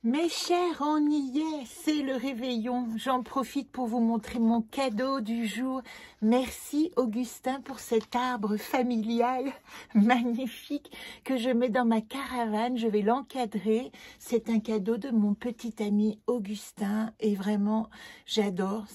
Mes chers, on y est, c'est le réveillon. J'en profite pour vous montrer mon cadeau du jour. Merci Augustin pour cet arbre familial magnifique que je mets dans ma caravane. Je vais l'encadrer. C'est un cadeau de mon petit ami Augustin et vraiment, j'adore.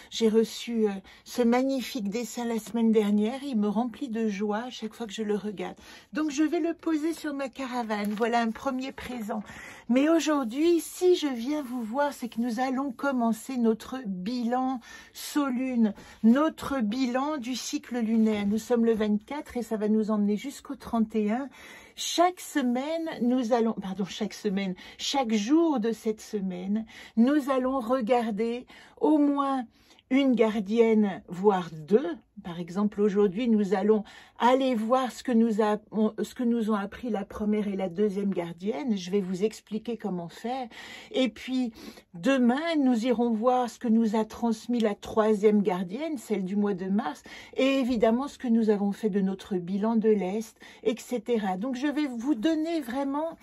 J'ai reçu ce magnifique dessin la semaine dernière. Il me remplit de joie à chaque fois que je le regarde. Donc je vais le poser sur ma caravane. Voilà un premier présent. Mais aujourd'hui, si je viens vous voir, c'est que nous allons commencer notre bilan solune, notre bilan du cycle lunaire. Nous sommes le 24 et ça va nous emmener jusqu'au 31. Chaque semaine, chaque jour de cette semaine, nous allons regarder au moins une gardienne, voire deux. Par exemple, aujourd'hui, nous allons aller voir ce que nous ont appris la première et la deuxième gardienne. Je vais vous expliquer comment faire. Et puis, demain, nous irons voir ce que nous a transmis la troisième gardienne, celle du mois de mars, et évidemment, ce que nous avons fait de notre bilan de l'Est, etc. Donc, je vais vous donner vraiment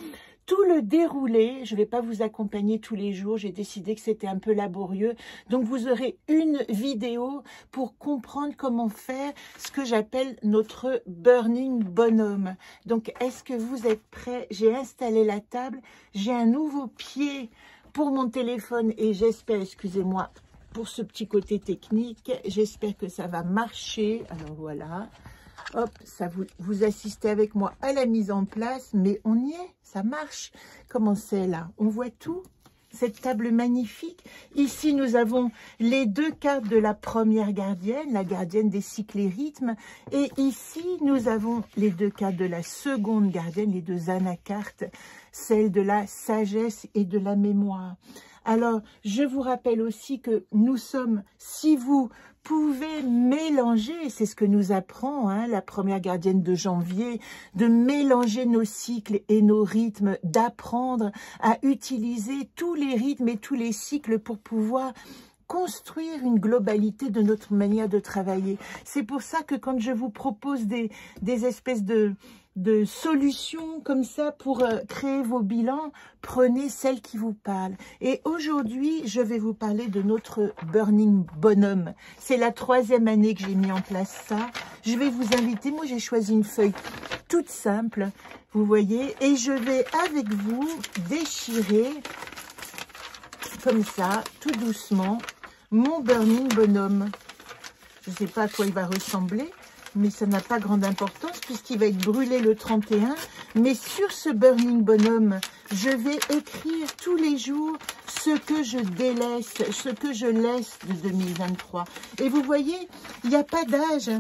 tout le déroulé. Je ne vais pas vous accompagner tous les jours, j'ai décidé que c'était un peu laborieux. Donc vous aurez une vidéo pour comprendre comment faire ce que j'appelle notre burning bonhomme. Donc est-ce que vous êtes prêts? J'ai installé la table, j'ai un nouveau pied pour mon téléphone et j'espère, excusez-moi pour ce petit côté technique, j'espère que ça va marcher. Alors voilà. Hop, ça vous assistez avec moi à la mise en place, mais on y est, ça marche. Comment c'est là? On voit tout, cette table magnifique. Ici, nous avons les deux cartes de la première gardienne, la gardienne des cycles et rythmes. Et ici, nous avons les deux cartes de la seconde gardienne, les deux anacartes, celle de la sagesse et de la mémoire. Alors, je vous rappelle aussi que nous sommes, si vous pouvez mélanger, c'est ce que nous apprend la première gardienne de janvier, de mélanger nos cycles et nos rythmes, d'apprendre à utiliser tous les rythmes et tous les cycles pour pouvoir construire une globalité de notre manière de travailler. C'est pour ça que quand je vous propose des espèces de solutions comme ça pour créer vos bilans, prenez celle qui vous parle. Et aujourd'hui, je vais vous parler de notre burning bonhomme. C'est la troisième année que j'ai mis en place ça. Je vais vous inviter, moi j'ai choisi une feuille toute simple, vous voyez, et je vais avec vous déchirer comme ça, tout doucement, mon burning bonhomme. Je ne sais pas à quoi il va ressembler, mais ça n'a pas grande importance puisqu'il va être brûlé le 31. Mais sur ce burning bonhomme, je vais écrire tous les jours ce que je délaisse, ce que je laisse de 2023. Et vous voyez, il n'y a pas d'âge.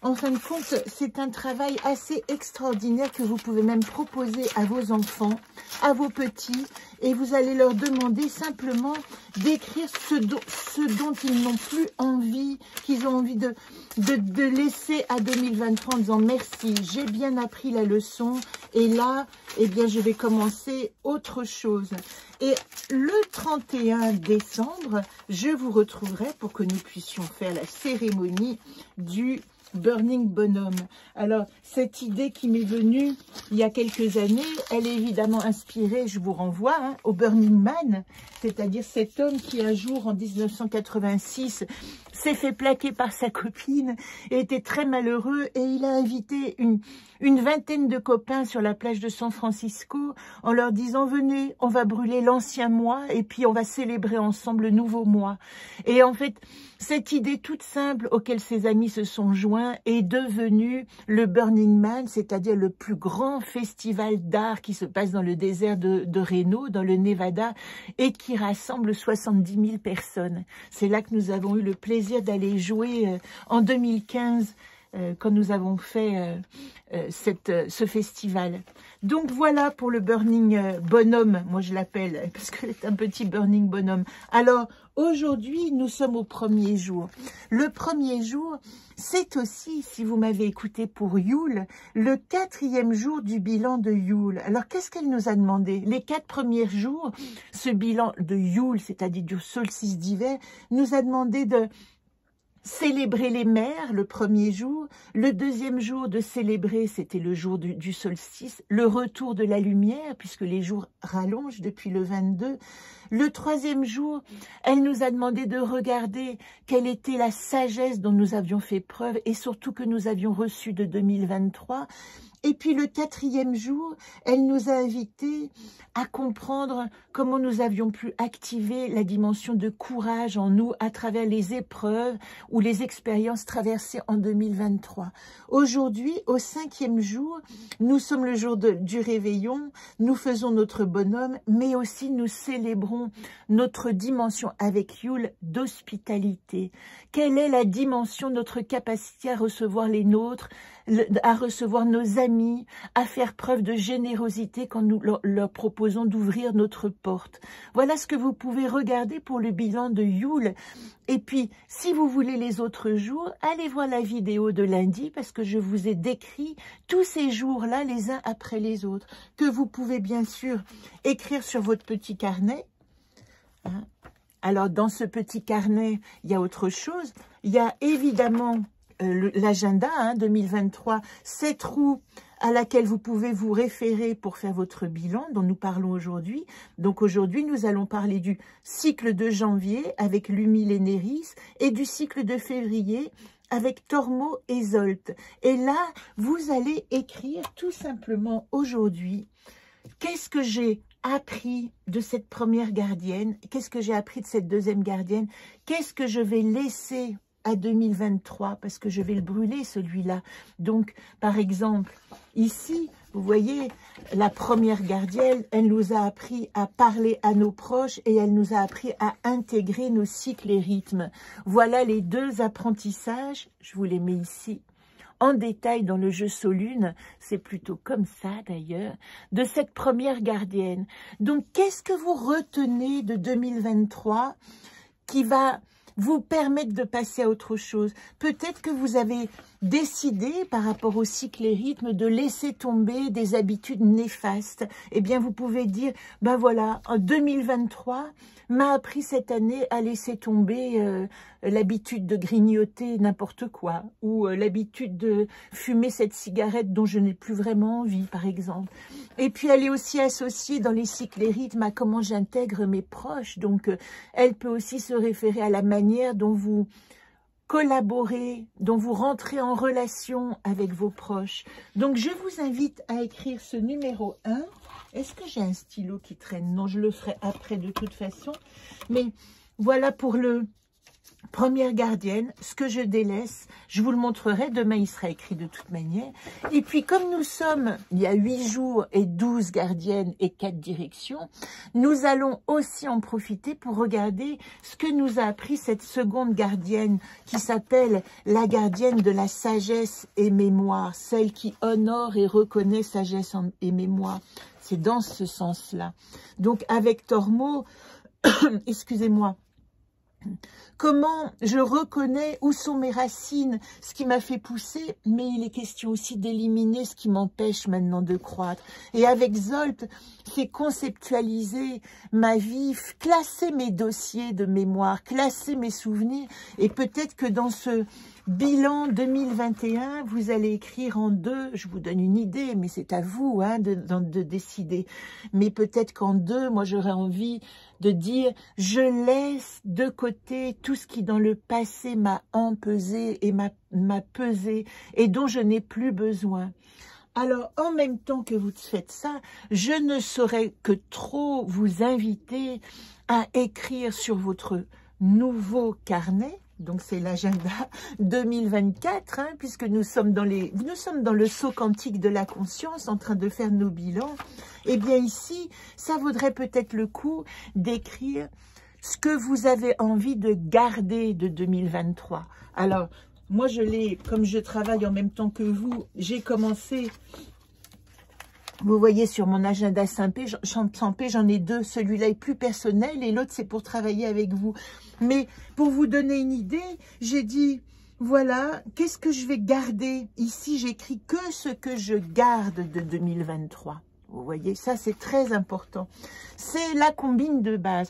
En fin de compte, c'est un travail assez extraordinaire que vous pouvez même proposer à vos enfants, à vos petits, et vous allez leur demander simplement d'écrire ce dont ils n'ont plus envie, qu'ils ont envie de laisser à 2023 en disant merci, j'ai bien appris la leçon, et là, eh bien, je vais commencer autre chose. Et le 31 décembre, je vous retrouverai pour que nous puissions faire la cérémonie du burning bonhomme. Alors, cette idée qui m'est venue il y a quelques années, elle est évidemment inspirée, je vous renvoie, au Burning Man, c'est-à-dire cet homme qui un jour, en 1986, s'est fait plaquer par sa copine et était très malheureux et il a invité une vingtaine de copains sur la plage de San Francisco en leur disant « Venez, on va brûler l'ancien mois et puis on va célébrer ensemble le nouveau mois ». Et en fait, cette idée toute simple auquel ses amis se sont joints est devenue le Burning Man, c'est-à-dire le plus grand festival d'art qui se passe dans le désert de Reno, dans le Nevada, et qui rassemble 70 000 personnes. C'est là que nous avons eu le plaisir d'aller jouer en 2015 quand nous avons fait ce festival. Donc voilà pour le burning bonhomme, moi je l'appelle, parce que c'est un petit burning bonhomme. Alors aujourd'hui, nous sommes au premier jour. Le premier jour, c'est aussi, si vous m'avez écouté pour Yule, le 4e jour du bilan de Yule. Alors qu'est-ce qu'elle nous a demandé? Les 4 premiers jours, ce bilan de Yule, c'est-à-dire du solstice d'hiver, nous a demandé célébrer les mères le premier jour. Le deuxième jour de célébrer, c'était le jour du solstice, le retour de la lumière, puisque les jours rallongent depuis le 22. Le troisième jour, elle nous a demandé de regarder quelle était la sagesse dont nous avions fait preuve et surtout que nous avions reçu de 2023. Et puis le quatrième jour, elle nous a invités à comprendre comment nous avions pu activer la dimension de courage en nous à travers les épreuves ou les expériences traversées en 2023. Aujourd'hui, au cinquième jour, nous sommes le jour du réveillon, nous faisons notre bonhomme, mais aussi nous célébrons notre dimension avec Yule d'hospitalité. Quelle est la dimension, notre capacité à recevoir les nôtres, à recevoir nos amis, à faire preuve de générosité quand nous leur proposons d'ouvrir notre porte. Voilà ce que vous pouvez regarder pour le bilan de Yule. Et puis, si vous voulez les autres jours, allez voir la vidéo de lundi parce que je vous ai décrit tous ces jours-là les uns après les autres, que vous pouvez bien sûr écrire sur votre petit carnet. Hein? Alors, dans ce petit carnet, il y a autre chose. Il y a évidemment l'agenda 2023, cette roue à laquelle vous pouvez vous référer pour faire votre bilan dont nous parlons aujourd'hui. Donc aujourd'hui, nous allons parler du cycle de janvier avec l'Humilénéris et du cycle de février avec Tormo et Zolt. Et là, vous allez écrire tout simplement aujourd'hui, qu'est-ce que j'ai appris de cette première gardienne, qu'est-ce que j'ai appris de cette deuxième gardienne, qu'est-ce que je vais laisser à 2023, parce que je vais le brûler, celui-là. Donc, par exemple, ici, vous voyez, la première gardienne, elle nous a appris à parler à nos proches et elle nous a appris à intégrer nos cycles et rythmes. Voilà les deux apprentissages, je vous les mets ici, en détail dans le jeu Solune, c'est plutôt comme ça d'ailleurs, de cette première gardienne. Donc, qu'est-ce que vous retenez de 2023 qui va vous permettre de passer à autre chose? Peut-être que vous avez décidé, par rapport au cycle et rythme, de laisser tomber des habitudes néfastes. Eh bien, vous pouvez dire, ben voilà, en 2023, m'a appris cette année à laisser tomber l'habitude de grignoter n'importe quoi, ou l'habitude de fumer cette cigarette dont je n'ai plus vraiment envie, par exemple. Et puis, elle est aussi associée dans les cycles et rythmes à comment j'intègre mes proches. Donc, elle peut aussi se référer à la manière dont vous collaborez, dont vous rentrez en relation avec vos proches. Donc, je vous invite à écrire ce numéro 1. Est-ce que j'ai un stylo qui traîne? Non, je le ferai après de toute façon. Mais voilà pour le première gardienne, ce que je délaisse. Je vous le montrerai. Demain, il sera écrit de toute manière. Et puis, comme nous sommes, il y a 8 jours et 12 gardiennes et 4 directions, nous allons aussi en profiter pour regarder ce que nous a appris cette seconde gardienne qui s'appelle la gardienne de la sagesse et mémoire, celle qui honore et reconnaît sagesse et mémoire. C'est dans ce sens-là. Donc, avec Tormo, excusez-moi, comment je reconnais où sont mes racines, ce qui m'a fait pousser, mais il est question aussi d'éliminer ce qui m'empêche maintenant de croître. Et avec Zolt, c'est conceptualiser ma vie, classer mes dossiers de mémoire, classer mes souvenirs, et peut-être que dans ce bilan 2021, vous allez écrire en 2, je vous donne une idée, mais c'est à vous de décider. Mais peut-être qu'en 2, moi j'aurais envie de dire, je laisse de côté tout ce qui dans le passé m'a empesé et m'a pesé et dont je n'ai plus besoin. Alors, en même temps que vous faites ça, je ne saurais que trop vous inviter à écrire sur votre nouveau carnet. Donc, c'est l'agenda 2024, puisque nous sommes dans le saut quantique de la conscience, en train de faire nos bilans. Eh bien, ici, ça vaudrait peut-être le coup d'écrire ce que vous avez envie de garder de 2023. Alors, moi, comme je travaille en même temps que vous, j'ai commencé... Vous voyez sur mon agenda 100p, j'en ai 2. Celui-là est plus personnel et l'autre, c'est pour travailler avec vous. Mais pour vous donner une idée, j'ai dit, voilà, qu'est-ce que je vais garder? Ici, j'écris que ce que je garde de 2023. Vous voyez, ça c'est très important. C'est la combine de base.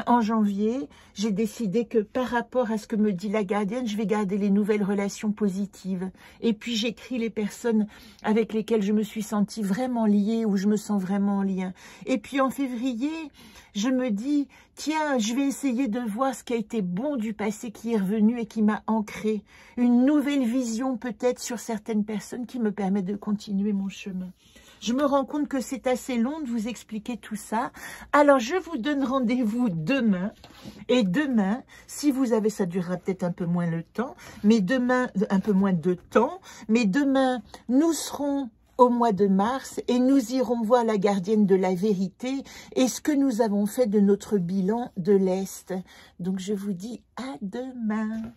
En janvier, j'ai décidé que par rapport à ce que me dit la gardienne, je vais garder les nouvelles relations positives. Et puis j'écris les personnes avec lesquelles je me suis sentie vraiment liée, ou je me sens vraiment en lien. Et puis en février, je me dis, tiens, je vais essayer de voir ce qui a été bon du passé qui est revenu et qui m'a ancré. Une nouvelle vision peut-être sur certaines personnes qui me permet de continuer mon chemin. Je me rends compte que c'est assez long de vous expliquer tout ça. Alors, je vous donne rendez-vous demain. Et demain, si vous avez, ça durera peut-être un peu moins le temps, mais demain, un peu moins de temps, mais demain, nous serons au mois de mars et nous irons voir la gardienne de la vérité et ce que nous avons fait de notre bilan de l'Est. Donc, je vous dis à demain.